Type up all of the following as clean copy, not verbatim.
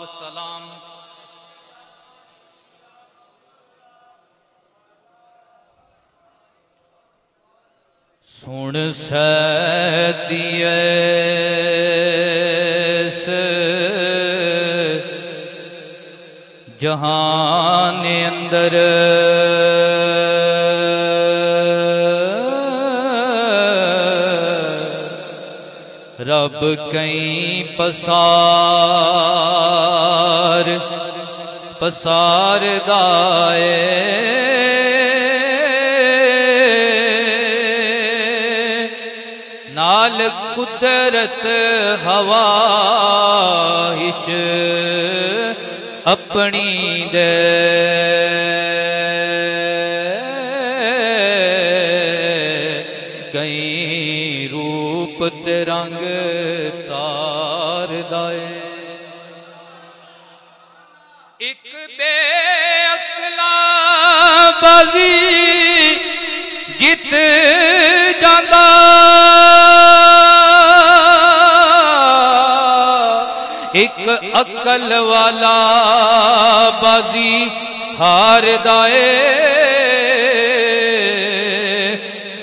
वसलाम। सुन सैतियस जहान अंदर रब कई पसार पसार दाए नाल कुदरत हवाहिश अपनी दे कई रूप ते रंग तार दाए। एक बेअक्ला बाजी जित जांदा एक अकल वाला बाजी हार दाए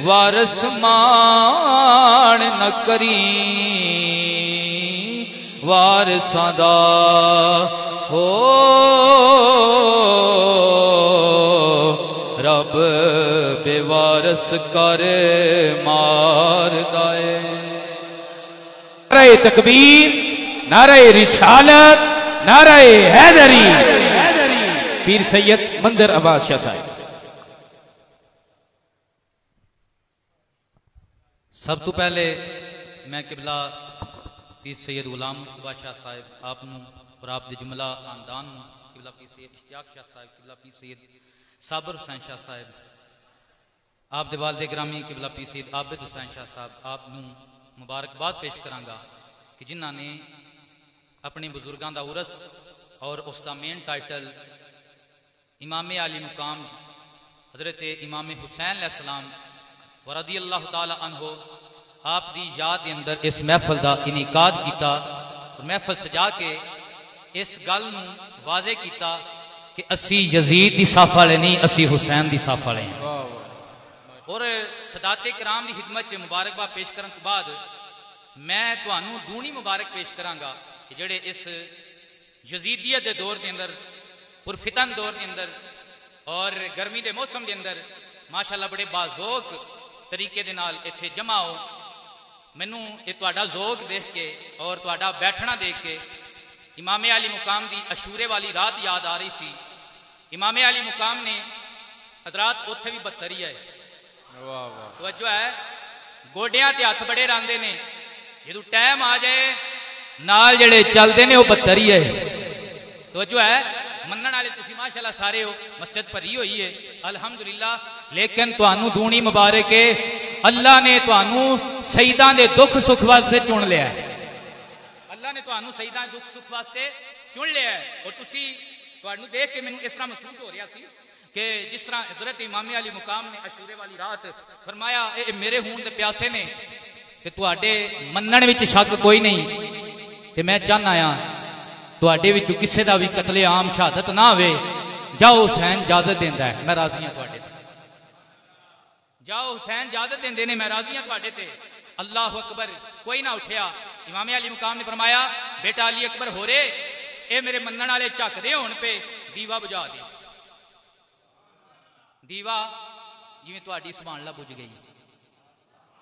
वारस मान न करी वारसां दा हो रब बेवारस कर मार दाए। नारे तकबीर, नारे रिसालत, नारे हैदरी। पीर सैयद मंजर अब्बास शाह साहब। सब तो पहले मैं किबला पीर सैयद गुलाम बादशाह साहब आप और आप दे जुमला खानदान किबला पीर सैयद इश्तियाक शाह साहब किबला पीर सैयद साबर हुसैन शाह साहब आप दे वालिद गिरामी किबला पीर सैयद आबिद हुसैन शाह साहब आप मुबारकबाद पेश करांगा कि जिन्हों ने अपने बुजुर्गों का उरस और उसका मेन टाइटल इमामे आली मुकाम हजरत इमाम हुसैन अलैहिस्सलाम वरदी अल्लाह ताला अन्हो आप दी याद के अंदर इस महफल का इनिकाद किया और महफल सजा के इस गल नूं वाज़े किया कि असी यजीद दी साफ वाले नहीं असी हुसैन दी साफ वाले हैं। और सदाते कराम की खिदमत च मुबारकबाद पेश करने के बाद मैं तुहानू दूनी मुबारक पेश करांगा कि जेड़े इस यजीदियत के दौर के अंदर पुरफितन दौर के अंदर और गर्मी के मौसम के अंदर माशाअल्लाह बड़े बाज़ोक तरीके दे नाल इत्थे जमा हो। मैनू ये तुहाडा ज़ोक देख के और तुहाडा बैठना देख के इमामे आली मुकाम की अशूरे वाली रात याद आ रही सी। इमामे आली मुकाम ने हजरात उत्थे भी बदतर ही है तो जो है गोडियां ते हथ बड़े रंगते ने जो टाइम आ जाए नाल जेड़े चलते ने वो बदतर ही है। तो जो है मनण वाले तुसीं माशाअल्लाह सारे हो मस्जिद भरी हुई है अल्हम्दुलिल्लाह। लेकिन तुहानू दूनी मुबारक है अल्लाह ने तुहानू शहीदां दे दुख सुख वास्ते चुन लिया है। अल्लाह ने तुहानू शहीदां दुख सुख वास्ते चुन लिया है। और तुसीं तुहानू देख के मैनू इस तरह महसूस हो रहा सी कि जिस तरह हजरत इमामे अली मुकाम ने अशूरे वाली रात फरमाया ये मेरे खून दे प्यासे ने ते तुहाडे मनण विच शक कोई नहीं ते मैं चाहना आ तुहाडे विचों किसी का भी कतले आम शहादत ना होवे। जाओ हुसैन इजाजत देंदा है मैं राजी हां तुहाडे ते। जाओ हुसैन इजाजत देंदे ने मैं राजी हां तुहाडे ते। अल्लाह अकबर कोई ना उठिया। इमामे अली मुकाम ने फरमाया बेटा अली अकबर हो रे ये मेरे मनण वाले झकदे होण पे दीवा बुझा दे। दीवा जिवें तुहाडी सुभान अल्लाह बुझ गई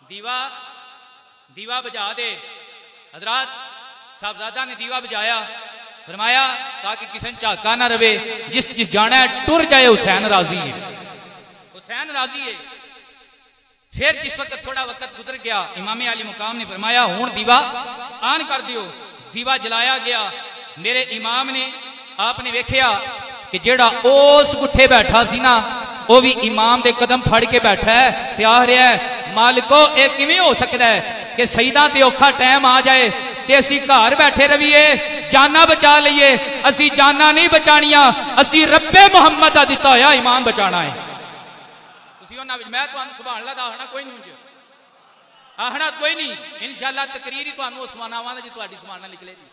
दीवा दीवा बुझा दे। हजरात साहबजादा ने दीवा बुझाया फरमाया ताकि किसी झाका ना रवे जिस जिस जाना है टुर जाए हुसैन राजी है हुसैन राजी है। फिर जिस वक्त थोड़ा वक्त गुजर गया इमामे अली मुकाम ने फरमाया हुण दीवा आन कर दियो। दीवा जलाया गया। मेरे इमाम ने आपने वेख्या कि जेड़ा उस गुठे बैठा सी ना वो भी इमाम दे कदम फड़ के बैठा है ते आख रहा है मालिको ये किवें हो सकता है कि शहीदां ते औखा टाइम आ जाए ते असी घर बैठे रहिए जाना बचा लीए। असी जाना नहीं बचानिया असी रब्बे मुहम्मद दा दिता होया ईमान बचाना है। मैं तुहानू सुभान अल्लाह दा आखना कोई नहीं आखना कोई नहीं इंशाअल्लाह तकरीर ही तुहानू उस्मानावां दी तुहाडी सुभान अल्लाह निकलेगी।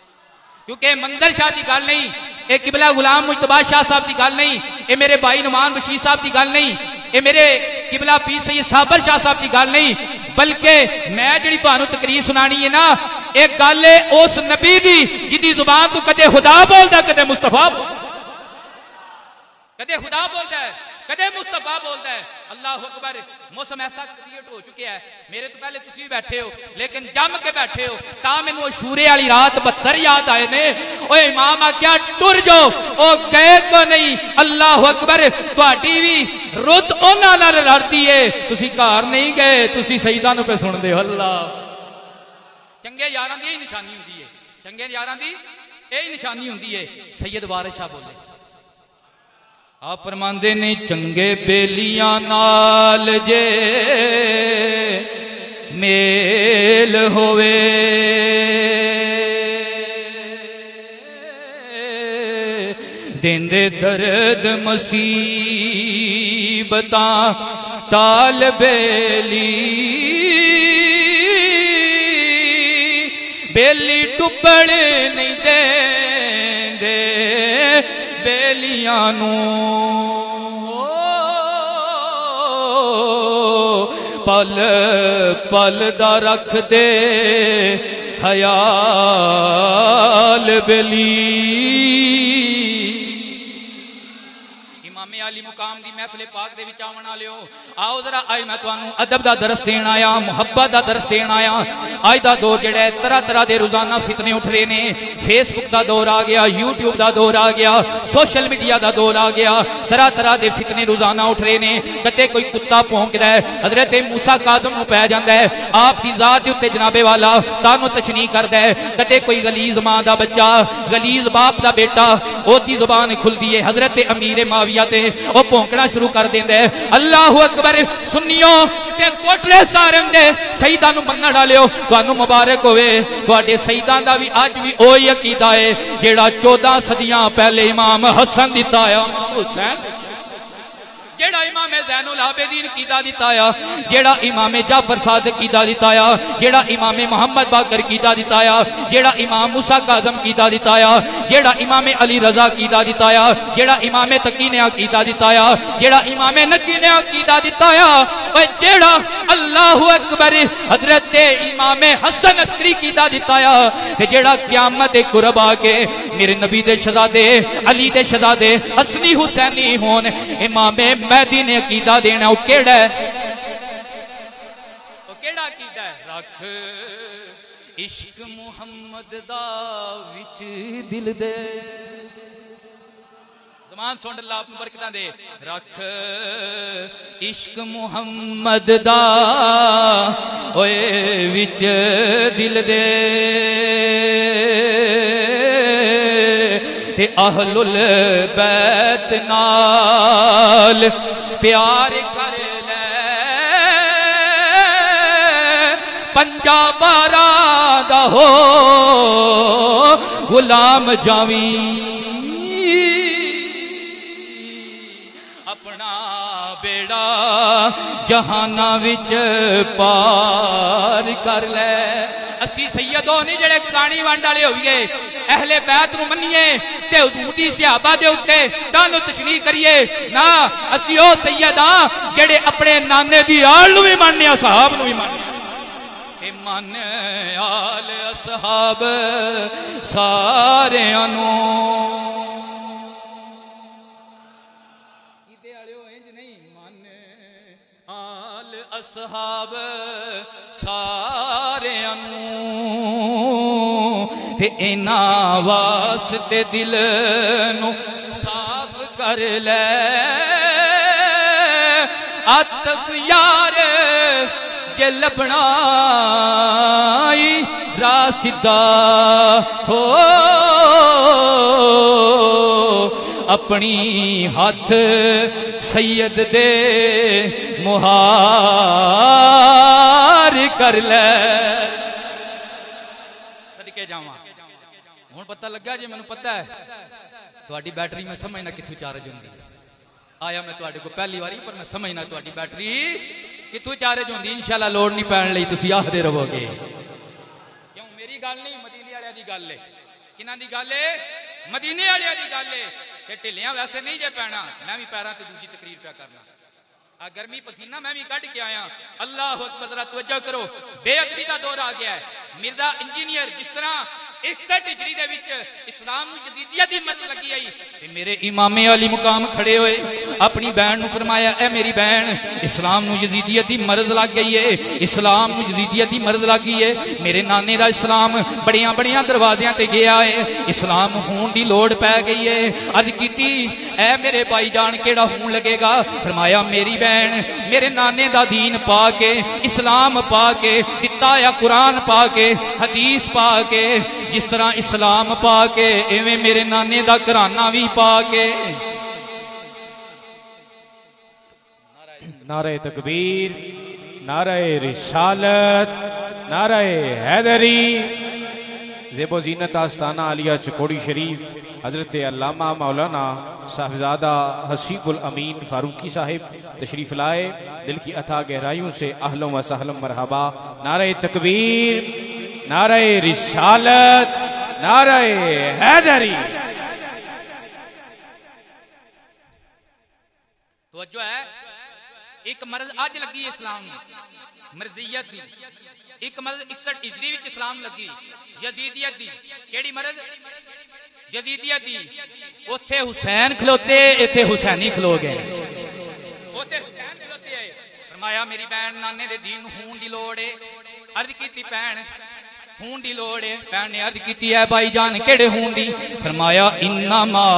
क्योंकि मंदर शाह की गल नहीं, ये किबला गुलाम मुश्तबा शाह साहब की गल नहीं, ये मेरे भाई नुमान बशीर साहब की गल नहीं, ये मेरे किबला पीर सैयद साबर शाह साहब की गल नहीं, बल्कि मैं जी तकरीर सुनानी है ना, एक गल है उस नबी दी जिदी जुबान तू कदे खुदा बोलता, कदे मुस्तफा, कदे खुदा बोलता है, कदे मुस्तफा बोलता है। अल्लाह अकबर। मौसम ऐसा क्रिएट हो चुका है, मेरे तो पहले तुम भी बैठे हो लेकिन जम के बैठे हो, ता मैनू अशूरे वाली रात 72 याद आए ने। ओए इमाम आख्या टुर जाओ, ओ गए को नहीं। अल्लाह अकबर। तुहाडी भी रुत उन्हां नाल लड़दी है, तुसी घर नहीं गए, तुसी सईदां नूं पे सुनदे हो। अल्लाह। चंगे यारां दी यही निशानी हुंदी है, चंगे यारां दी यही निशानी हुंदी है। सैयद वारिस शाह बोले, आप फरमांदे ने चंगे बेलियां नाल जे मेल होवे, देंदे दर्द मुसीबतां टाल बेली, बेली टुपड़ नहीं देंदे बेलियां पल पल दा रख दे हयाल बेली। इमामे आली मुकाम दी महफिल पाक दे विच आवन वालिओ, आओ जरा आज मैं तुहानू अदब दा दरस देण आया, मुहब्बत दा दरस देण आया। आज दा दौर जिहड़ा है तरह तरह दे रोजाना फितने उठ रहे ने, फेसबुक दा दौर आ गया, यूट्यूब दा दौर आ गया, सोशल मीडिया दा दौर आ गया, तरह तरह दे फितने रोजाना उठ रहे ने। कदे कोई कुत्ता भौंकदा है, हजरत मूसा काज़म नूं पै जांदा है, आप दी जात दे उत्ते जनाबे वाला तानो तशनी करदा है। कदे कोई गलीज मां दा बच्चा, गलीज बाप दा बेटा, ओदी जुबान खुलदी है, हजरत अमीर माविया ते ओ भौंकना शुरू कर देंदा है। अल्लाह अकबर। सुनियो ते कोटले सारन दे शहीदां नूं मन्नण वालिओ, तुहानू मुबारक होवे। तुहाडे शहीदां दा भी अज भी ओही अकीदा है जेड़ा 14 सदियां पहले इमाम हसन दिता है, इमाम हुसैन जेड़ा इमाम ज़ैनुल आबिदीन कीदा दिता आ, जेड़ा इमाम जाफर सादिक कीदा दिता आ, जेड़ा इमाम मोहम्मद बाकर कीदा दिता आ, जेड़ा इमाम मूसा काज़म कीदा दिता आ, जेड़ा इमाम अली रज़ा कीदा दिता आ, जेड़ा इमाम तकी ने कीदा दिता आ, जेड़ा इमाम नकी ने कीदा दिता आ, ओए जेड़ा अल्लाहु अकबर हजरत इमाम हसन अस्करी कीदा दिता आ, ते जेड़ा क़यामत दे कुरब आके मेरे नबी दे शहजादे अली दे शहजादे हसनी हुसैनी होन इमाम महदी ने अकीदा देना, वो केड़ा है? वो केड़ा अकीदा है? रख इश्क मुहम्मद दा विच दिल दे, जमान सुन अल्लाह अपनी बरकतां दे। रख इश्क मुहम्मद दा ओए विच दिल दे, ते अहलुल बैत नाल प्यार कर ले, पंजा बारा दा हो गुलाम जावी, अपना बेड़ा जहाना विच पार कर ले। असी सैयदो नहीं जेड़े कहानी वंड वाले होइए, अहले बैत नूं मन्निए ते हुजूर दी सहाबा दे उत्ते तानो तशरीह करिए ना। असी ओ सैयद हां जेड़े अपने नाने दी आल नूं भी मानने, असहाब नूं भी मानने। ए मन आल असहाब सारेयां नूं ईदे वालिओ इंज नहीं, मन आल असहाब सारेयां नूं ते इना वास्ते दिल नूं साफ कर ले। आतफ यार जे लभना रासिदा हो, अपनी हाथ सैयद दे मुहार कर ले। सदके जावा हुण पता लगा जे मैनू पता है तुहाडी बैटरी मैं समझना कित्थों चार्ज होंदी। आया मैं तुहाडे को पहली बारी, पर मैं समझना तुहाडी बैटरी कित्थों चार्ज होंदी। इंशाअल्लाह लोड़ नहीं पैण लई तुसीं आखदे रहोगे, क्यों मेरी गल नहीं मदीने वालियां दी गल है। किन्हां दी गल है? मदीने वालियां दी गल है। ते ढिलियां वैसे नहीं जे पैना, मैं भी पैरां ते दूजी तकरीर पे करना। आ गर्मी पसीना मैं भी कढ़ के आया। अल्लाह अकबर, जरा तवज्जो करो। बेअदबी दा दौर आ गया है। मिर्जा इंजीनियर जिस तरह 61 हिजरी दे विच इस्लाम नूं यजीदियत दी मत लगी आई ते मेरे इमामे अली मुकाम खड़े होए, अपनी बहन नूं फरमाया, ए मेरी बहन, इस्लाम नूं यजीदियत दी मर्ज लग गई है, इस्लाम नूं यजीदियत दी मर्ज लग गई है। मेरे नाने दा इस्लाम बड़ियां बड़ियां दरवाज़ियां ते गया है, इस्लाम नूं होण दी लोड़ पै गई है। अर्ज कीती, ए मेरे भाई जान केड़ा होण लगेगा? फरमाया, मेरी बहन मेरे नाने दा दीन पा के, इस्लाम पा के दिता या कुरान पा के, हदीस पा के, जिस तरह इस्लाम पा के एवें मेरे नाने दा घराना भी पा के। नारे तकबीर, नारे रिसालत, नारे हैदरी। ज़ेबो ज़ीनत आस्ताना आलिया चकोड़ी शरीफ हजरत अल्लामा मौलाना साहबजादा हसीबुल अमीन फारूकी साहिब तशरीफ लाए। दिल की अथा गहराइयों से अहलों व सहलों मरहबा। नारे तकबीर, नारे रिसालत, नारे हैदरी। तो जो है एक मर्ज आज लगी इस्लाम मर्जियत दी, एक मर्ज 61 हिजरी विच इस्लाम लगी यजीदियत दी। केड़ी मर्ज? यजीदियत दी। उथे हुसैन खलोते, इथे हुसैनी खलो गए। उथे हुसैन खलोते आए। फरमाया, मेरी बहन नाने दे दीन होण दी लोड़ है। अर्ज कीती, भैन खून दी लोड़ है। भैन ने अर्ज की है, भाई जान केड़े खून दी? फरमाया, इन्नमा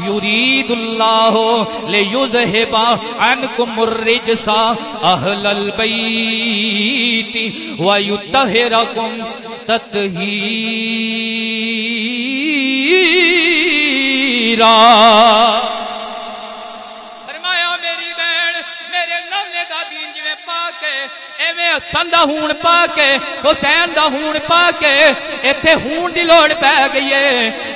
युरीदुल्लाहु लियुज़हिबा अन्कुमुर रिजसा अहलल बैति व युत्तहिरकुम तत्हीरा। फरमाया, मेरी बहन मेरे नाने दा दीन जिवें पाके एवें हसन दा हूण पाके, हुसैन दा हूण पाके, इत्थे हूण दी लोड़ पै गई है।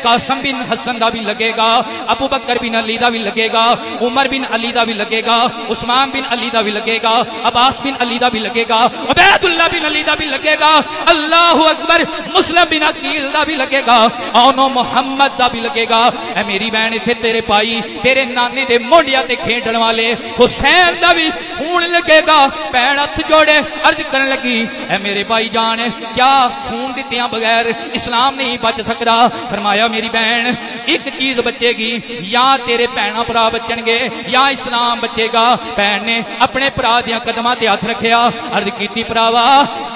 कासम बिन हसन दा भी लगेगा, अबू बकर बिन अली दा भी लगेगा, उमर बिन अली दा भी लगेगा, उस्मान बिन अली दा भी लगेगा, अब्बास बिन अली दा भी लगेगा, उबैदुल्लाह बिन अली दा भी लगेगा, अल्लाहु अकबर, मुस्लिम बिन अकील दा भी लगेगा, औनो मुहम्मद दा भी लगेगा। ऐ मेरी बहन, इत्थे तेरे भाई तेरे नाने दे मोढियां ते खेडण वाले हुसैन दा भी खून लगेगा। भैन हथ जोड़े अर्ज करन लगी, ऐ मेरे भाई जान, क्या खून दित्तियां बगैर इस्लाम नहीं बच सकता? फरमाया, मेरी बहन एक चीज बचेगी, या तेरे भैन भरा बचणगे या इस्लाम बचेगा। भैन ने अपने भरा दियां कदमां ते हथ रखिया। अर्ज कीती, भरावा,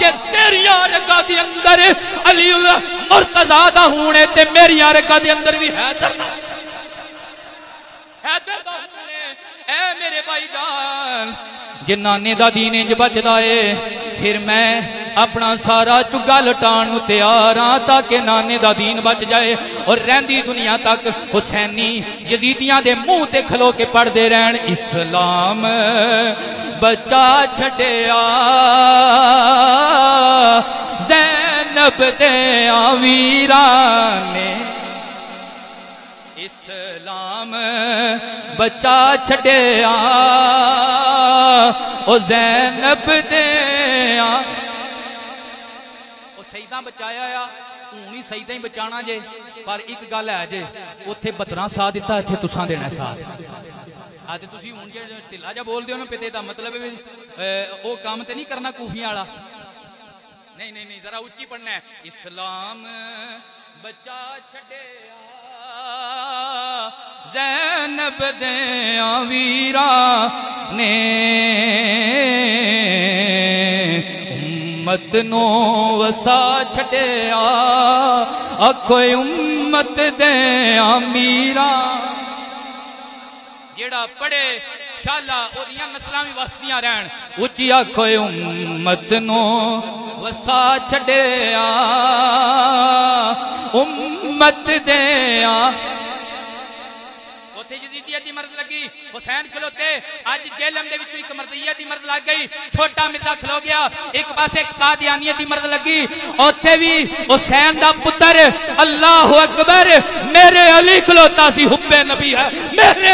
जे तेरियां रगां दे अंदर अली मुर्तजा दा खून है ते मेरियां रगां दे अंदर भी हैदर दा खून है। ऐ मेरे भाई जान, जे नाने दा दीन इंज बचदा है, फिर मैं अपना सारा चुगा लटाण नूं तैयार हां ताकि नाने दा दीन बच जाए और रहंदी दुनिया तक हुसैनी यजीदियां दे मुंह ते खलो के पढ़दे रहन, इस्लाम बचा छड्या ज़ैनब दे वीरां ने, इस्लाम बचा छड्या ओ ज़ैनब दे। सईदा बचाया आ, हूं ही सईदा ही बचाना जे, पर एक गल है जे, उत्थे 72 साथ दिता, इत्थे तुसां देना साथ। अज तुसीं हुण जे ढिला जा बोलदे हो ना पिते दा मतलब वो काम ते नहीं करना कूफियां वाला। नहीं नहीं नहीं, जरा उच्ची पढ़ना है, इस्लाम बचा छड्या ज़ैनब दे वीरां ने, उम्मत नो वसा छड्या, आखो उम्मत दे अमीरा। जेड़ा पढ़े शाला ओदियां नस्लां भी वसदियां रहन, उच्ची आखो उम्मत नो वसा छड्या, उम्मत दे। उत्थे यजीदियत दी मर्द लगी, हुसैन खलोते, अज जेलम दे विच एक मर्दियत दी मर्द लग गई, छोटा मिर्जा खलो गया, एक पासे कादियानियत दी मर्द लगी, उत्थे भी हुसैन दा पुत्र, अल्लाहु अकबर, मेरे अली खलोता सी, हुब्बे नबी है मेरे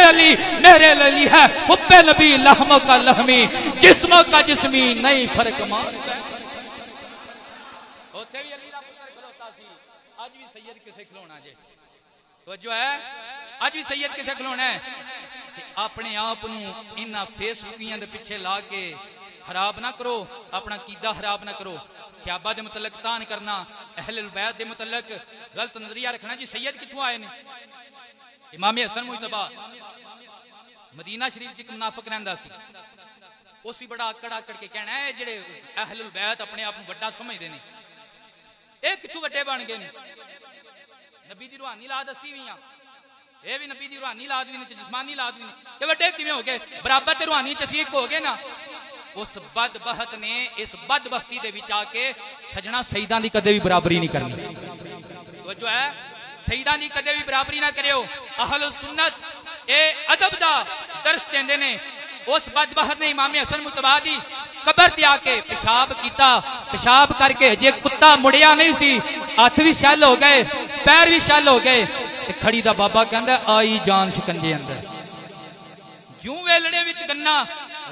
अली है, हुब्बे नबी लहमों का लहमी, जिस्मों का जिस्मी, नहीं फर्क मार। उत्थे भी अली दा पुत्र खलोता किसे खिलौना जे तो जो है अज भी सैयद किसे खिलौना है अपने आप इन्हां फेसबुकियां दे पिछे ला के खराब ना करो अपना कीदा खराब ना करो सहाबा दे मुतलक तान करना अहलुल बैत दे मुतलक गलत नजरिया रखना जी सैयद कित्थों आए ने इमाम हसन मुजतबा मदीना शरीफ च मुनाफिक रहंदा सी उस भी बड़ा आकड़ आकड़ के कहना है जेड़े अहलुल बैत अपने आप को बड़ा समझते हैं ये कित्थों वड्डे बन गए ने नबी दी रूहानी लाद असी भी हां ये भी नबी दी रूहानी लाद भी नहीं जिस्मानी लाद भी नहीं ये वड्डे किवें हो गए बराबर ते रूहानी च असीं हो गए ना उस बदबख्त ने इस बदबख्ती दे विच आके सजना शहीदां दी कदे भी बराबरी नहीं करनी तो जो है शहीदां दी कदे भी बराबरी ना करियो अहल सुन्नत ए अदब दा दर्श देंदे ने उस बदबख्त ने इमाम हसन मुतबा दी कबर ते आके पेशाब कीता पेशाब करके जे कुत्ता मुड़िया नहीं सी हाथ भी शल हो गए पैर भी शल हो गए खड़ी दा बाबा कहंदा आई जान शिकंजे अंदर जूं वेलड़े विच गन्ना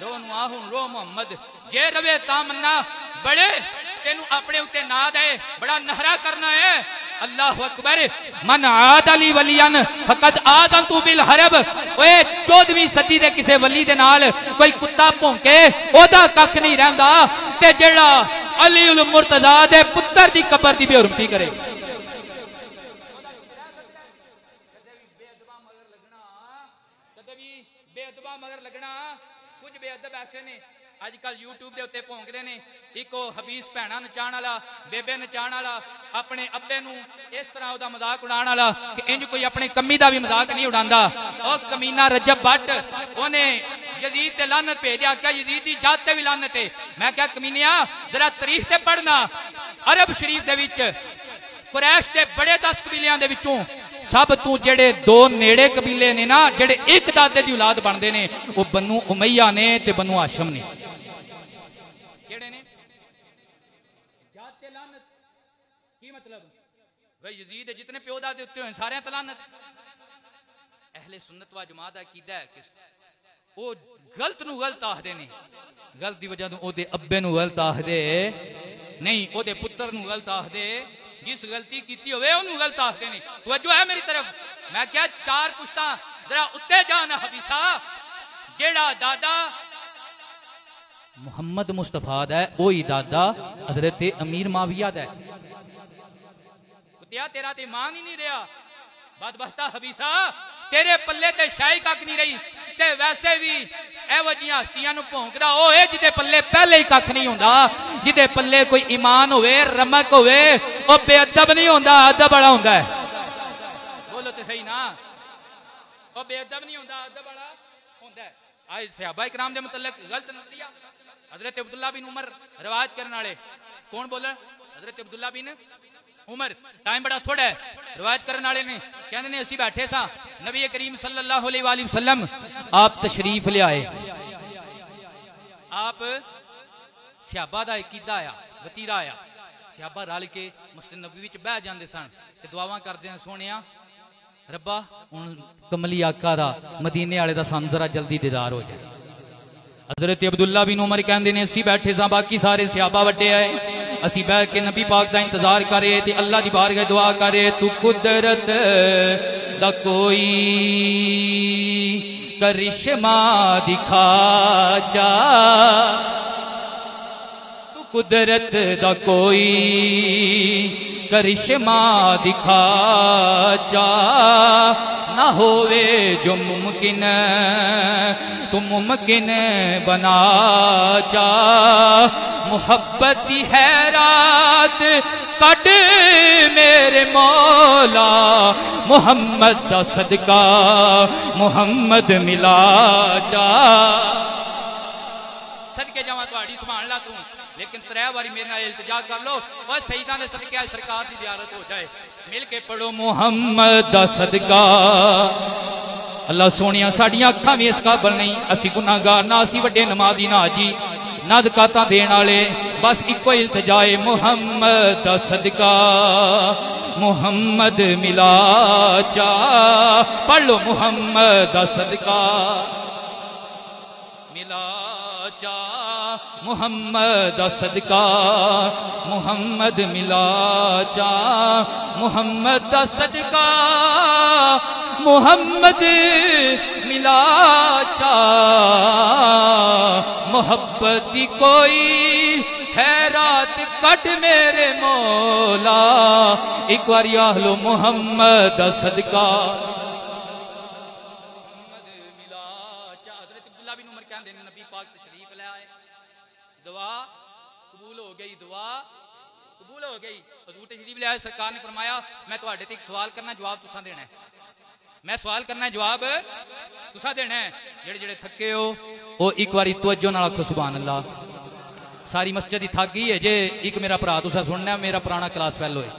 रो नु रो मोहम्मद जे रवे ता मन्ना बड़े तेनू अपने उत्ते ना दे बड़ा नहरा करना है अल्लाह अकबर मन आद अली वलियन फकद आदन तू बिल हरब ओए 14वीं सदी दे किसे वली दे नाल कोई कुत्ता भौंके ओदा कख नहीं रहंदा ते जेड़ा अली उल मुर्तजा दे पुत्र दी कबर दी बेहुरमती करे बेअदबा मगर लगना कुछ बेअदब ऐसे ने अजकल यूट्यूब के उत्ते भौंकते ने एक हबीस भैणा नचाण वाला बेबे नचाण वाला अपने अब्बे नू इस तरह उदा मजाक उड़ाण वाला कि इंज कोई अपने कमी का भी मजाक नहीं उड़ांदा ओ कमीना रजब भट्ट ओने यजीद ते लानत भेजिया क्या यजीद दी जात ते भी लानत है मैं क्या कमीनिया जरा तारीख ते पढ़ना अरब शरीफ दे विच कुरैश दे बड़े 10 कबीलियां दे विचों सब तू जेड़े दो नेड़े कबीले ने ना जेड़े एक दादे दी औलाद बनते ने वो बन्नू उमैया ने ते बन्नू हाशम ने केड़े ने जात ते लानत की मतलब भाई यजीद जितने प्यो दादे उत्ते होए सारे ते लानत अहले सुन्नत व जमात दा कीदा है कि वो गलत नु गलत आखदे ने गलत दी वजह तो ओदे अब्बे नु गलत आखदे नहीं ओदे पुत्र नु गलत आखदे जिस गलती की गलत आखते नहीं तवज्जो है मेरी तरफ मैं क्या चार पुश्ता जरा उत्ते जाना हबीसा जेड़ा दादा मुहम्मद मुस्तफा दा है वही दादा हजरत अमीर माविया दा है कुतिया तेरा ते ईमान ही नहीं रहा बदबख्ता हबीसा तेरे पल्ले ते शाही कख नहीं रही ते वैसे भी एहो जिहियां हस्तियां नूं भौंकदा ओ है जिदे पल्ले पहले ही कख नहीं हुंदा जिदे पल्ले कोई ईमान होवे रमक होवे ओ बेअदब नहीं होंदा अदब बड़ा हुंदा है बोलो ते सही ना ओ बेअदब नहीं होंदा अदब बड़ा हुंदा है आज सहाबा इकराम दे मुतल्लिक गलत नजरिया हजरत अब्दुल्ला बिन उमर रिवायत करने वाले कौन बोले हजरत अब्दुल्ला बिन उमर टाइम बड़ा थोड़ा है रिवायत करने वाले ने कहते ने असी बैठे सा नबी करीम सल्लल्लाहु अलैहि वसल्लम आप तशरीफ ले आए आप सहाबा दा कीदा आया वतीरा आया सहाबा रल के मस्जिद नबवी विच बह जांदे सन ते दुआवां करदे हैं सोहणिया रब्बा हुण कमली आका दा मदीने वाले दा सानू जरा जल्दी दीदार हो जाए हजरत अब्दुल्ला बिन उमर कहते ने असी बैठे सा बाकी सारे सहाबा वटे आए असी बैठ के नबी पाक दा इंतजार करे ते अल्लाह दी बारगाह दुआ करे तू कुदरत दा कोई करिश्मा दिखा जा तू कुदरत दा कोई करिश्मा दिखा जा ना होवे जो मुमकिन तू मुमकिन बना जा मुहब्बत की है रात कट मेरे मौला मुहम्मद दा सदका मुहम्मद मिला जा सदके जावा तुहाड़ी संभाल ला तू लेकिन 3 बारी मेरे नाल इल्तिजा कर लो और शहीदां दे सदके सरकार दी ज़ियारत हो जाए मिल के पढ़ो मुहम्मद दा सदका अल्लाह सोनिया साड़ियां अखां भी इस काबल नहीं असी गुनाहगार ना असी वड्डे नमाजी ना जी ना ज़कातां देण वाले बस इको इल्तिजाए मुहम्मद दा सदका मुहम्मद मिला जा पढ़ लो मुहम्मद दा सदका मिला जा मुहम्मद सदका मुहम्मद मिला जा मुहम्मद सदका मुहम्मद मिला जा मोहब्बत दी कोई खैरात कट मेरे मौला एक बार आखलो मुहम्मद सदका मुहम्मद मिला जा। हज़रत अब्दुल्लाह बिन उमर कहंदे ने नबी पाक तशरीफ ले आए दुआ कबूल हो गई दुआ कबूल हो गई हजूर तशरीफ ले आए सरकार ने फरमाया मैं तुहाडे ते एक सवाल करना जवाब तुसां देना है मैं सवाल करना जवाब तुसां देना है जेड़े जेड़े थके हो वो एक बारी तवज्जो नाल आखो सुभान अल्लाह सारी मस्जिद ही थक गई है जे एक मेरा भरा तुसा सुनना है मेरा पुराना क्लास फेलो है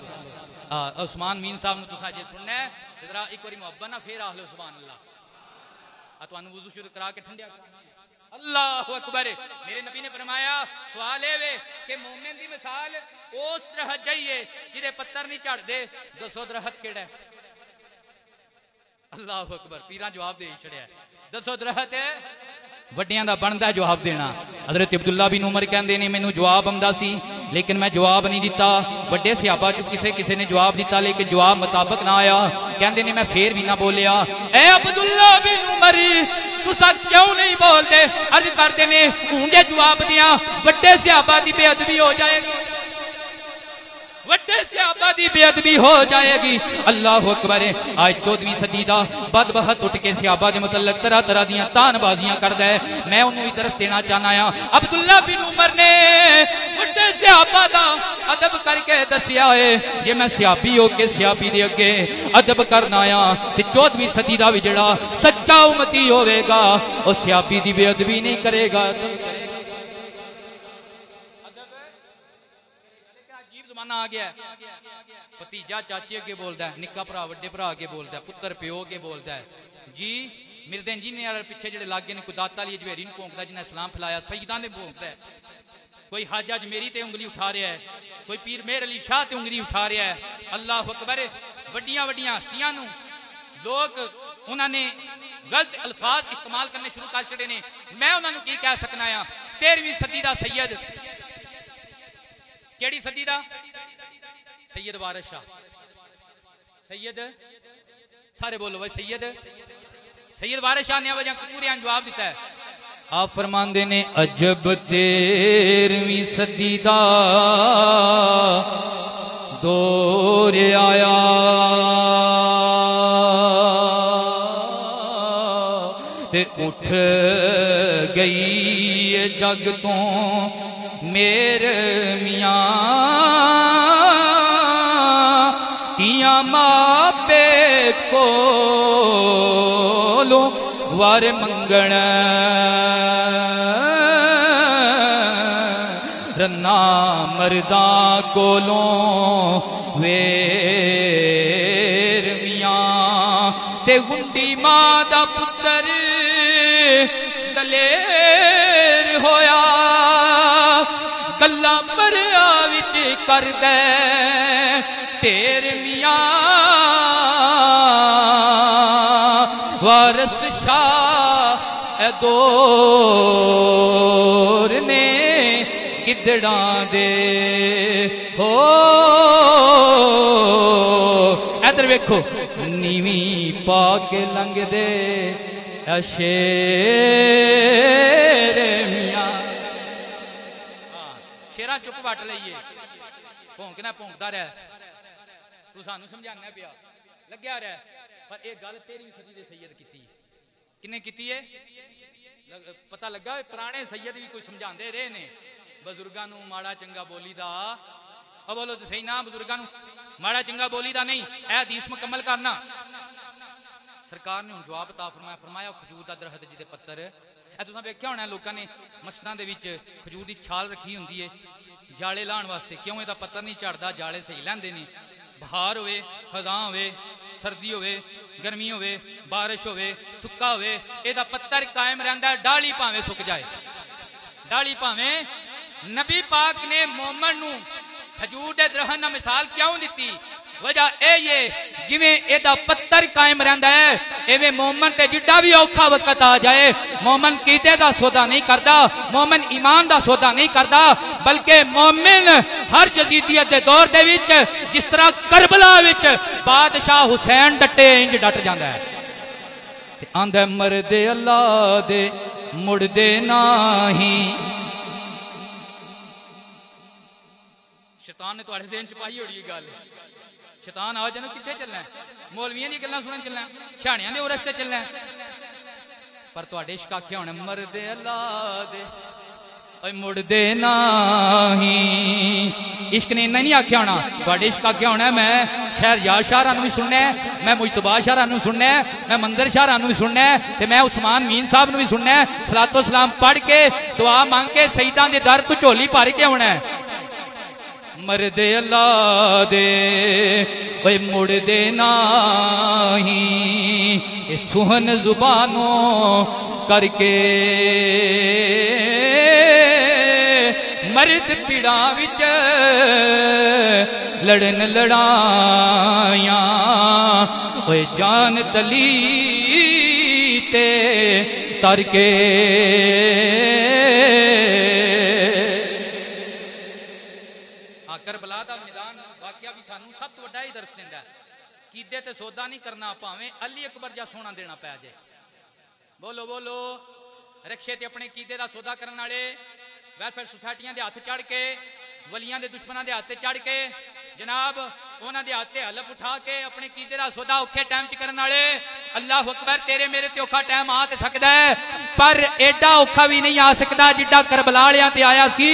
उस्मान मीन साहब ने तुसा जे सुनना है जरा एक बारी मुहब्बत ना फिर आख लो सुभान अल्लाह तुहानू वुजू शुरू करा के ठंडिया अल्लाहु अकबर मेरे नबी ने फरमाया सवाल ए वे कि मोमिन दी मिसाल उस दरख्त जाइए जिहदे पत्तर नहीं झड़दे दसो दरख्त केड़ा है अल्लाहु अकबर पीरा जवाब दे छड़िया दसो दरख्त वड्डियां दा बनदा जवाब देना। हज़रत अब्दुल्ला बिन उमर कहंदे ने मैनू जवाब आंदा सी लेकिन मैं जवाब नहीं दिता बड़े सहाबा चो किसे ने जवाब दिता लेकिन जवाब मुताबिक ना आया कहंदे ने मैं फिर भी ना बोलिया ए अब्दुल्ला बिन उमर तुसा क्यों नहीं बोलते अर्ज करते ने ऊंजे जवाब दिया बड़े सहाबा दी बेअदबी हो जाएगी वड्डे सहाबा दी बेअदबी हो जाएगी। अल्लाहु अकबर आज 14वीं सदी दा बदबहत उठ के सहाबा दे मुतल्लक तरह तरह दियां तानबाजियां करदा है मैं उन्होंने दरस देना चाहना आ अब्दुल्ला बिन उमर ने वड्डे सहाबा दा अदब करके दसिया है जे मैं सहाबी हो के सहाबी दे अगे अदब करना आ ते 14वीं सदी दा भी जेड़ा सच्चा उम्मती होवेगा ओ सहाबी दी बेअदबी नहीं करेगा आ गया भतीजा चाचे अगे बोलता है निक्का भरा वड्डे भरा अगे बोलता है पुत्र प्यो अगे बोलता है जी मिरदेन जी ने पिछे जेडे लागे ने कोई दाता ली जवेरी भोंकता जिन्हें इस्लाम फैलाया सईदा ने भोंकता है कोई हाज अज मेरी ते उंगली उठा रहा है कोई पीर मेहर अली शाह ते उंगली उठा रहा है अल्लाह अकबर वड्डियां वड्डियां हस्तियां नूं लोग उन्होंने गलत अल्फाज इस्तेमाल करने शुरू कर छड़े ने मैं उन्होंने की कह सकना आ 13वीं सदी का सैयद केड़ी सदी दा सैयद वारिस शाह सैयद सारे बोलो भाई सैयद वारिस शाह ने वजह पूरे जवाब दिता है आप फरमांदे ने अजब 13वीं सदी दा दौर आया ते उठ गई जग तो मेरे मियां तिया मापे को लो वार मंगण रन्ना मरदा कोलों वेर मियां ते गुंडी मां दा पुत्र दलेर होया गल्ला भरिया विच कर दे तेर मियां वारिस शाह दौर ने गिदड़ा दे हो इधर वेखो नीवी पा के लंघ दे शेर मियां शेरा चुप वट लीए भौंकना भौंकता रह तू सानू समझाना पिया लग्या रह पर यह गल 13वीं सदी के सैयद की किन्ने की है पता लगा पुराने सैयद भी कोई समझाते रहे ने बजुर्गों को माड़ा चंगा बोली दा अब बोलो तो सही ना बजुर्गों को माड़ा चंगा बोली दा नहीं यह हदीस मुकम्मल करना सरकार ने जवाब ता फरमाया खजूर का दरख्त जिहदे पत्तर तुम वेख्या होना लोगों ने मस्जिदां दे विच खजूर की छाल रखी होंदी है जाले लाने वास्ते क्यों इसका पत्तर नहीं झड़ता जाले सही लैंदे ने बहार होवे खजां होवे सर्दी होवे गर्मी होवे बारिश होवे सुक्का होवे इसका पत्तर कायम रहिंदा डाली भावें सुक जाए डाली भावें नबी पाक ने मोमन नूं खजूर दे दरख्त दी मिसाल क्यों दी वजह ये जिवें एदा पत्थर कायम रहिंदा है एवें मोमन ते जिड्डा भी औखा वक्त आ जाए मोमन कीदे दा सौदा नहीं करता, मोमन ईमान दा सौदा नहीं करता, बल्कि मोमिन हर जजीदियत दे दौर दे विच जिस तरह करबला विच बादशाह हुसैन डटे इंज डट जांदा है। आंदे मरदे अल्लाह दे मुड़दे नाही। शैतान ने तुहाडे ज़हन च पाई होड़ी गल, शैतान आ जाना किथे चलना है, मौलवियां दी गल्लां सुनन चलना है, छाणियां दे रस्ते चलना है, पर तुहाडे इश्क आख्या होना मरदे अल्लाह दे मुड़दे नाही। इश्क ने इन्ना नहीं आख्या होना, तुहाडे इश्क आख्या होना मैं शहरयार शाहरा भी सुनना है, मैं मुजतबा शाहरा भी सुनना है, मैं मंदिर शाहरा भी सुनना है, ते मैं उस्मान मीन साहब भी सुनना है। सलातो सलाम पढ़ के दुआ मांग के शहीदां दे दर तू झोली भर के होना है। मरदे अल्लाह दे ओए मुड़दे नाही, ये सुहन जुबानों करके मर्द पीड़ा विच लड़न लड़ाया, ओए जान तली ते तर के। करबला दा मैदान वाकया भी सानू सब तो वड्डा ही दर्श दिंदा है, कीदे ते सौदा नहीं करना, भावें अली अकबर जा सोना देना पै जाए। बोलो बोलो, रक्षे ते अपने कीदे दा सौदा करने वाले वेलफेयर सोसाइटियां दे हाथ चढ़ के, वलियां दे दुश्मनां दे हाथ चढ़ के जनाब उन्हां दे हाथ ते हलफ उठा के अपने कीदे दा सौदा औखे टाइम च करने वाले, अल्लाह अकबर तेरे मेरे ते औखा टाइम आ ते सकदा है, पर एडा औखा भी नहीं आ सकदा जिड्डा करबला वालियां ते आया सी।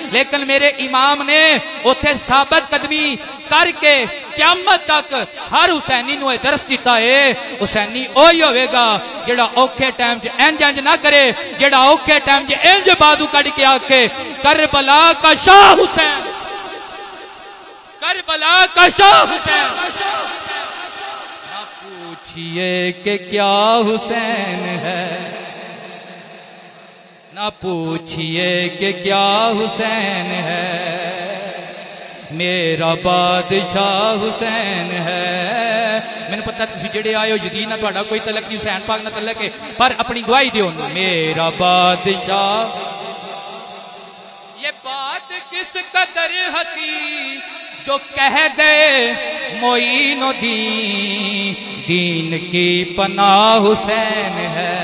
लेकिन मेरे इमाम ने उत्थे साबित कदमी करके क़यामत तक हर हुसैनी नूं दरस दिता है, हुसैनी ओही होवेगा जेड़ा औखे टाइम च इंज इंज ना करे, जेड़ा औखे टाइम च इंज बाजू कट के आखे करबला का शाह हुसैन, करबला का शाह हुसैन। ना पूछिए कि क्या हुसैन है, ना पूछिए कि क्या हुसैन है, मेरा बादशाह हुसैन है। मैंने पता तुसी जेड़े आए हो यदीन ना तुहाडा कोई तलक नहीं हुसैन पाक ना तलक है, पर अपनी गवाही दियो मेरा बादशाह। ये बात किस कदर हंसी जो कह गए मोइनुद्दीन, दीन की पनाह हुसैन है।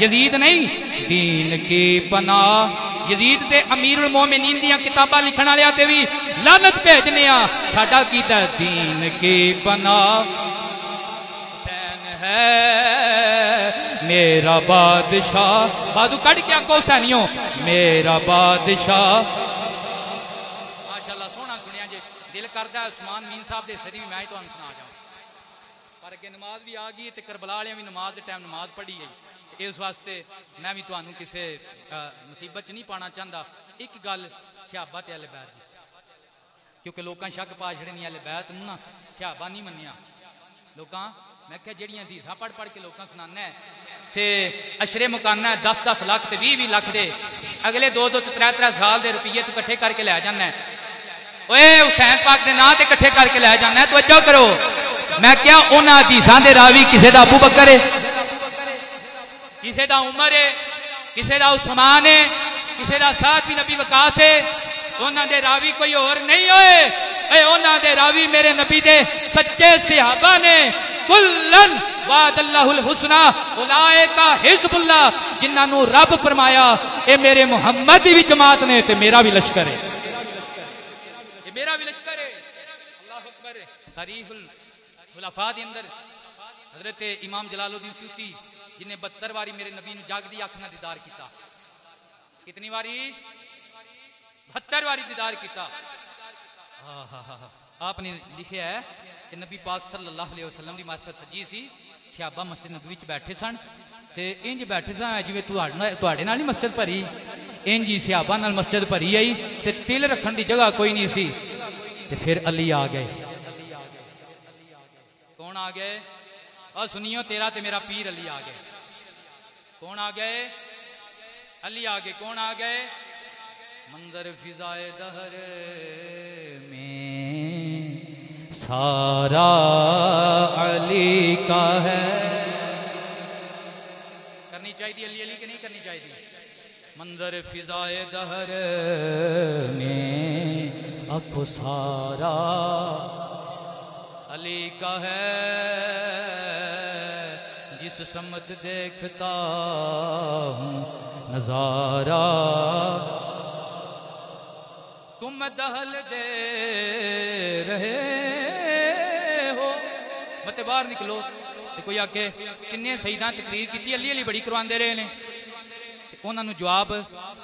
यजीद नहीं, दीन की पनाह। यजीद ते अमीरुल मोमिनीन दियां किताबां लिखण वालियां ते भी लानत भेजने आ, साडा कीता दीन की पनाह हुसैन है मेरा बादशाह। बाजू कट के आको हुसैनियों मेरा बादशाह। माशाअल्लाह सोहना सुनिया जे, दिल करदा है उस्मान मीन साहब दे सरी भी मैं तुहानू सुना जाऊं, पर अगे नमाज भी आ गई ते करबला वालियां भी नमाज दे टाइम नमाज पढ़ी है, इस वास्ते मैं भी तुहानू किसी मुसीबत नहीं पाना चाहता। एक गल सहाबा ते अहले बैत दी, क्योंकि लोग शक पा छड़े नहीं अहले बैत नूं ना सहाबा नहीं मन्निया लोकां। मैं क्या जड़ियां हदीसां पढ़ पढ़ के लोकां सुनाना है ते अशरे मुकाना है 10-10 लाख ते 20-20 लाख दे अगले 2-2 ते 3-3 साल दे रुपये तू इकट्ठे करके लै जाना है। ओए हुसैन पाक दे नां ते इकट्ठे करके लै जाना है, तवज्जो करो। मैं क्या उन्हां हदीसां दे रावी किसे दा अबू बकर है, किसी का उमर है, किसी का उस्मान है, किसी का साथ भी नबी वकास है, उन्होंने रावी कोई और नहीं होए। उन्होंने रावी मेरे नबी दे सच्चे सहाबा ने। कुल्लन वादल्लाहुल हुस्ना उलाइका हिज़्बुल्लाह, जिन्होंने रब फरमाया ये मेरे मुहम्मद दी भी जमात ने ते मेरा भी लश्कर है, ये मेरा भी लश्कर है। अल्लाह अकबर। तारीखुल खुलफा दे अंदर हजरत इमाम जलालुद्दीन सूती जिन्हें 72 बारी मेरे नबी नूं जागदी अख नाल दीदार किया। कितनी बारी? 72 बारी दीदार किया। आपने लिखा है कि नबी पाक सल्लल्लाहु अलैहि वसल्लम की मार्फत सजी सी, सहाबा मस्जिद नबवी च बैठे सन ते इंज बैठे सन जिवें तुहाडे नाल ही मस्जिद भरी, इंज ही सहाबा नाल मस्जिद भरी आई ते तिल रखण दी जगह कोई नहीं सी। ते फिर अली आ गए। कौन आ गए? और सुनियो तेरा ते मेरा पीर अली आ गए। कौन आ गए? अली आ गए। कौन आ गए? मंजर फिजाए दहर में सारा अली का है। करनी चाहिए अली अली की नहीं करनी चाहिए? मंजर फिजाए दहर में आखो सारा अली का है। जिस समत देखता हूँ नजारा तुम दहल दे रहे हो। मत बाहर निकलो ते कोई आके किन्ने शहीदां तकरीर की अली अली बड़ी करवाते रहे ने। उन्होंने जवाब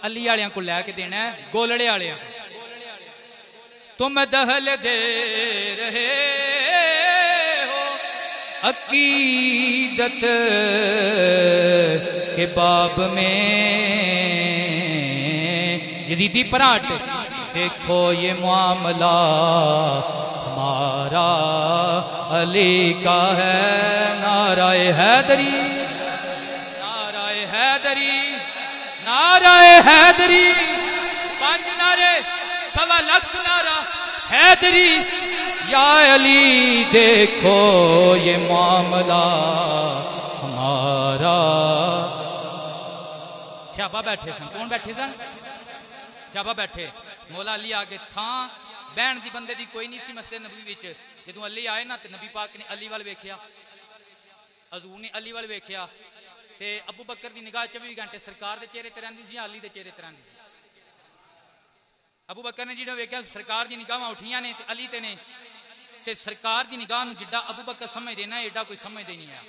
अली वालियां को लैके देना है गोलड़े वालियां। तुम दहल दे रहे हो अकीदत के बाब में। यजीदी पराठ देखो ये मामला हमारा अली का है। नाराए हैदरी नाराए हैदरी नाराए हैदरी। 5 नारे 1.25 लाख नारा हैदरी। या अली देखो ये मामला हमारा। शाबा बैठे सन। कौन बैठे सन? शाबा बैठे। मौला अली आगे था बहन दी बंदे दी कोई नहीं सी मस्जिद नबी विच। जदों अली आए ना ते नबी पाक ने अली वाल वेख्या, हजूर ने अली वाल वेख्या ते अबू बकर दी निगाह 24 घंटे सरकार दे चेहरे ते रहिंदी सी, अली दे चेहरे ते रहिंदी सी। अबू बकर ने जिहड़ा वेख्या सरकार दी निगाहां उठियां ने ते अली ते ने ते सरकार दी निगाह नूं जिड्डा अबू बकर समझदे ना एडा कोई समझदे नहीं है।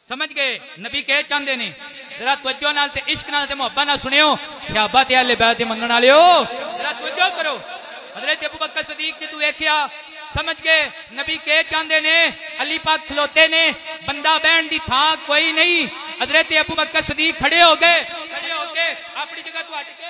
समझ गए? नबी कह चाहते ने जरा तवज्जो नाल ते इश्क नाल ते मुहब्बत नाल सुनियो। सहाबा ते अहले बैत दे मनण वालिओ जरा तवज्जो करो। हजरत अबू बकर सदीक ने तू वेख्या समझ गए? नबी कह चाहते ने अली पाक खलोते ने बंदा बहन दी थां कोई नहीं। हजरत अबू बकर सदीक खड़े हो गए अपनी जगह तो हट के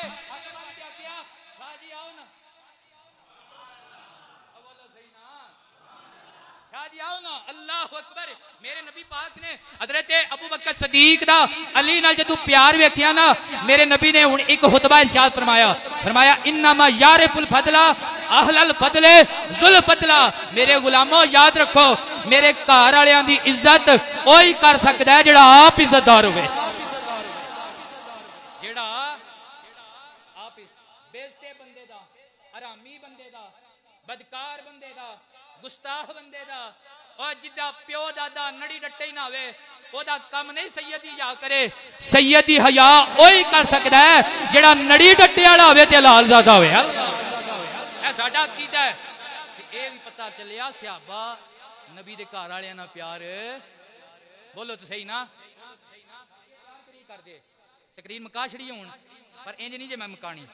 अल्लाह अकबर। मेरे नबी पाक ने हजरत अबू बकर सदीक दा अली नाल जदों प्यार वेखिया ना मेरे नबी ने हुण एक खुतबा इरशाद फरमाया इन्नमा यारिफुल फदला अहलल फदले जुल फदला। मेरे गुलामों याद रखो मेरे घर वालियां दी इज्जत ओही कर सकदा है जेड़ा आप इज्जतदार होवे। जेड़ा आप बेइज्जते बंदे दा, हरामी बंदे दा, बदकार बंदे दा, गुस्ताख बंदे दा और जिदा प्यो दादा नड़ी डट्टे ही ना होवे ओदा काम नहीं सैयदी या करे। सैयदी हया ओही कर सकदा है जेड़ा नड़ी डट्टे वाला होवे ते हलाल ज़ादा होवे। ऐ साडा अकीदा है कि ए भी पता चलिया सहाबा नबी दे घर वालियां नाल प्यार। बोलो तो सही ना? कर दे तकरीर मुका छड़ी हुण पर इंज नहीं जे मैं मुकानी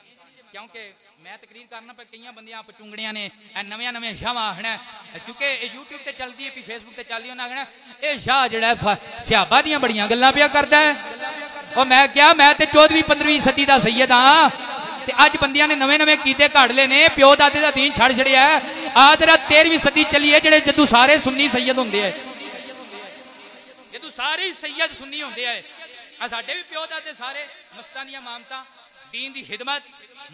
क्योंकि मैं तकरीर करना पर कई बंदियां पचुंगड़ियां ने नव्या नव्या शाह आखना क्योंकि यूट्यूब ते चलती है फेसबुक ते चलदी उन्हें आखना ये शाह जिहड़ा सहाबा दियां बड़ियां गल्लां पिया करदा है। और मैं क्या मैं ते 14वीं 15वीं सदी दा सैयद हाँ ते अज बंदियां ने नवे नवे कीते काढ़ ले ने प्यो दादे दा दीन छड़ छड़िया है। आ तेरा 13वीं सदी चली है जेडे जदों सारे सुन्नी सैयद हुंदे है जदों सारे सैयद सुन्नी हुंदे है। आ साडे भी प्यो दादे सारे मस्तानियां मामता दीन दी खिदमत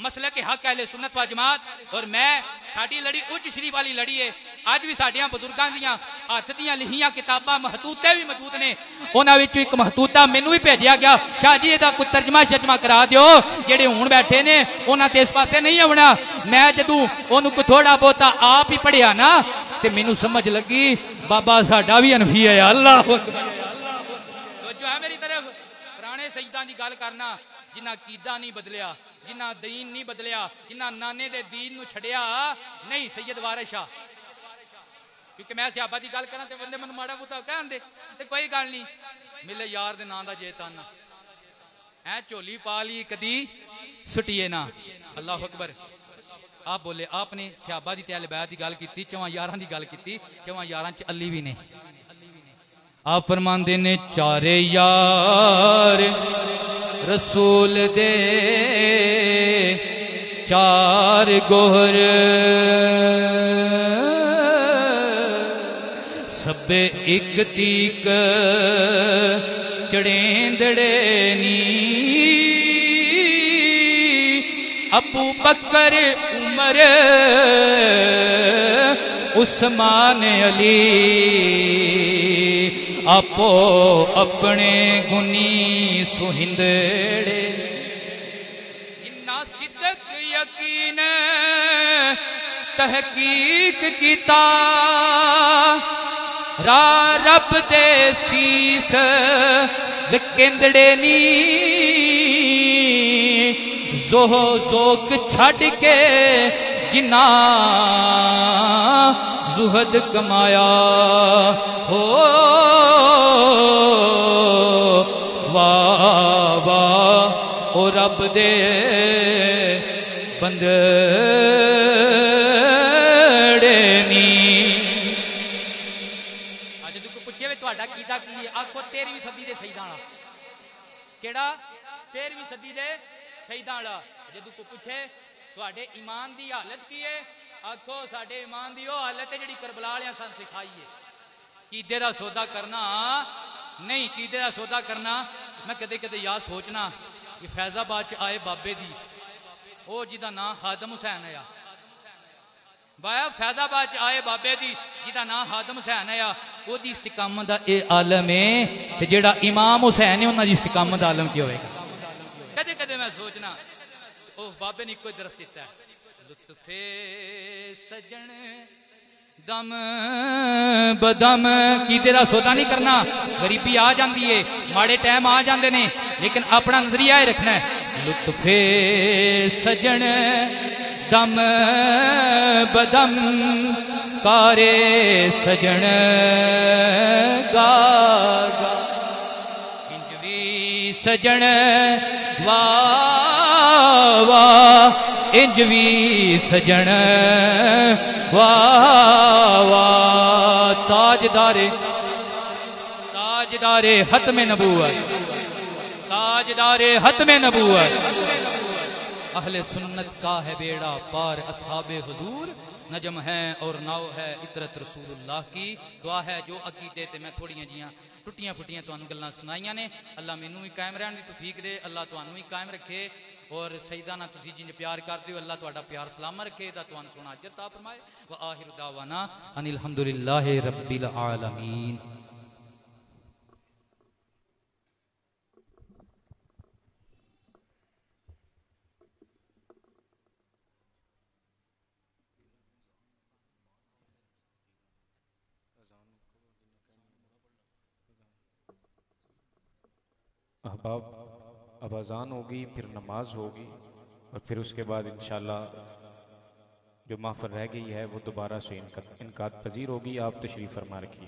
मसले के हक अहले सुन्नत व जमात। और मैं साडी लड़ी उच्च शरीफ वाली लड़ी है। अज भी साडियां बुजुर्गां दियां हत्थ दियां लिखियां किताबां महतूते भी मौजूद ने। उन्हां विच एक महतूता मैनू भी भेजिया गया शाह जी इहदा कोई तर्जमा शर्जमा करा दिओ। जेडे हुण बैठे ने उन्हां ते इस पासे नहीं आवना। मैं जदों ओनू कोई थोड़ा बहुता आप ही पढ़िया ना ते मैनू समझ लगी बाबा साडा भी हनफी है। अल्लाह जो है मेरी तरफ पुराने सैयदां दी गल करना जिन्ना कीदा नहीं बदलिया, जिन्ना दीन नहीं बदलिया, जिन्ना नाने दे दीन नू छड़िया नहीं सैयद वारिस शाह। क्योंकि मैं सहाबा दी गल करा ते बंदे मैनू माड़ा मुता कहन दे ते कोई गल नहीं मिले यार दे नां दा जेताना है झोली पा ली कदी सुटिए ना। अल्लाह अकबर। आप बोले आपने सहाबा दी ते अहले बैत दी गल कीती, 4 यारां दी गल कीती, 4 यारां च अली भी ने। आप फरमांदे ने चारे यार रसूल दे चार गोहर सबे एक तीक चढ़ेंदड़े नी। अबू बकर उमर उस्मान अली आपो अपने गुनी सुहिंदड़े इन्ना सिद्दक यकीन तहकीक कीता रा रब दे सीस केंदड़े नी जोहो जोक छड़ के जिन्ना जुहद कमाया हो वाह वाह ओ रब दे बंदड़े नी अज तू पुछे वे तुहाडा कीदा की है आखो 13वीं सदी दे शहीदां वाला केड़ा 13वीं सदी दे शहीदां वाला जदों को पूछे तुहाडे ईमान दी हालत की है आखो साडे ईमान दी ओ हालत है जिहड़ी करबला वालियां सन सिखाई है कीदे दा सौदा करना नहीं कीदे दा सौदा करना मैं कदे कदे याद सोचना कि फैजाबाद च आए बाबे दी ओ जिहदा नाम हादम हुसैन है बाया फैजाबाद च आए बाबे दी जिहदा नाम हादम हुसैन है ओदी इस्तिकामत दा ए आलम है ते जेड़ा इमाम हुसैन है उन्हां दी इस्तिकामत दा आलम की होएगा कदे कदे मैं सोचना ओ बाबे ने कोई दरस दिता है लुत्फे सजन दम बदम की तेरा सौदा नहीं करना गरीबी आ जाती है माड़े टाइम आ जाते ने लेकिन अपना नजरिया ही रखना है लुत्फे सजन दम बदम कारे सजन गा इंजवी सजन वाह वाह इंजवी सजन वाह वाह ताजदारे ताजदारे हतमे नबूवत ताजदारे हतमे नबूवत अहले सुन्नत का है बेड़ा पार असहाबे हुजूर नजम है और नाव है इतरत रसूलुल्लाह की दुआ है जो अकीदे ते मैं थोड़ियां जियां टुटियां फुटियां तुहानू गल्लां सुनाइयां ने अल्लाह मैनू भी कायम रहने की तौफीक दे अल्लाह तुहानू भी कायम रखे और सईदा ना तुसी जिन्हें प्यार करते हो अल्लाह तुहाडा प्यार सलाम रखे दा तुहानू सोना अजर ता फरमाए व आखिर दावाना अनिल हम्दुलिल्लाहि रब्बिल आलमीन। अहबाब अब अज़ान होगी फिर नमाज होगी और फिर उसके बाद इंशाअल्लाह जो महफ़िल रह गई है वो दोबारा से इनका पजीर होगी। आप तशरीफ़ फरमा रखिए।